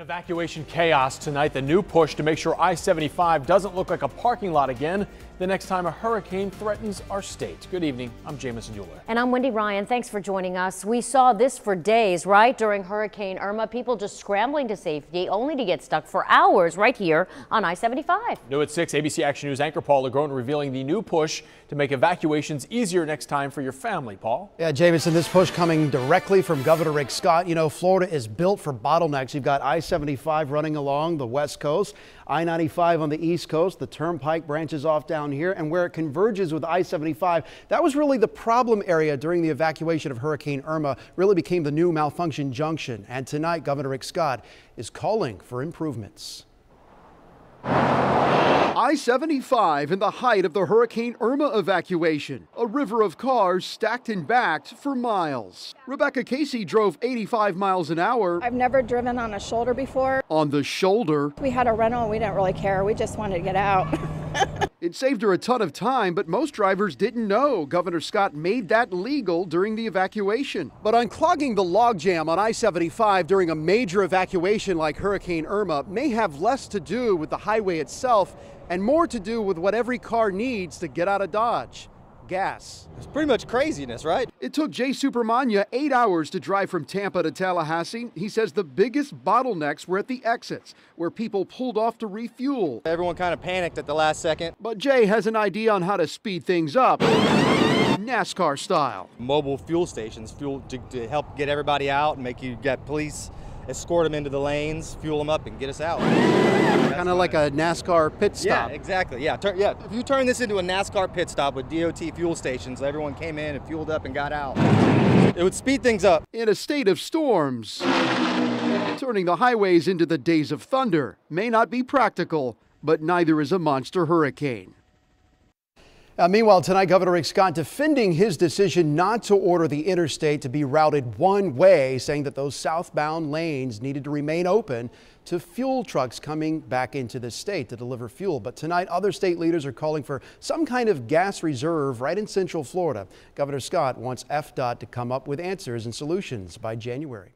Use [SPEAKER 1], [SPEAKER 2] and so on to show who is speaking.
[SPEAKER 1] Evacuation chaos tonight. The new push to make sure I-75 doesn't look like a parking lot again the next time a hurricane threatens our state. Good evening. I'm Jamison Euler.
[SPEAKER 2] And I'm Wendy Ryan. Thanks for joining us. We saw this for days, right? During Hurricane Irma, people just scrambling to safety, only to get stuck for hours right here on I-75.
[SPEAKER 1] New at 6, ABC Action News anchor Paul LeGrone revealing the new push to make evacuations easier next time for your family. Paul?
[SPEAKER 3] Yeah, Jamison, this push coming directly from Governor Rick Scott. You know, Florida is built for bottlenecks. You've got I-75 running along the west coast, I-95 on the east coast. The Turnpike branches off down here, and where it converges with I-75, that was really the problem area during the evacuation of Hurricane Irma, really became the new malfunction junction. And tonight, Governor Rick Scott is calling for improvements.
[SPEAKER 4] I-75 in the height of the Hurricane Irma evacuation. A river of cars stacked and backed for miles. Rebecca Casey drove 85 miles an hour.
[SPEAKER 5] I've never driven on a shoulder before.
[SPEAKER 4] On the shoulder.
[SPEAKER 5] We had a rental and we didn't really care. We just wanted to get out.
[SPEAKER 4] It saved her a ton of time, but most drivers didn't know Governor Scott made that legal during the evacuation. But unclogging the logjam on I-75 during a major evacuation like Hurricane Irma may have less to do with the highway itself and more to do with what every car needs to get out of Dodge. Gas.
[SPEAKER 6] It's pretty much craziness, right?
[SPEAKER 4] It took Jay Supermania 8 hours to drive from Tampa to Tallahassee. He says the biggest bottlenecks were at the exits, where people pulled off to refuel.
[SPEAKER 6] Everyone kind of panicked at the last second.
[SPEAKER 4] But Jay has an idea on how to speed things up, NASCAR style.
[SPEAKER 6] Mobile fuel stations, to help get everybody out and make you get police, escort them into the lanes, fuel them up, and get us out.
[SPEAKER 4] Kind of like a NASCAR pit stop.
[SPEAKER 6] Yeah, exactly. Yeah, if you turn this into a NASCAR pit stop with DOT fuel stations, everyone came in and fueled up and got out. It would speed things up.
[SPEAKER 4] In a state of storms, turning the highways into the days of thunder may not be practical, but neither is a monster hurricane.
[SPEAKER 3] Meanwhile, tonight, Governor Rick Scott defending his decision not to order the interstate to be routed one way, saying that those southbound lanes needed to remain open to fuel trucks coming back into the state to deliver fuel. But tonight, other state leaders are calling for some kind of gas reserve right in Central Florida. Governor Scott wants FDOT to come up with answers and solutions by January.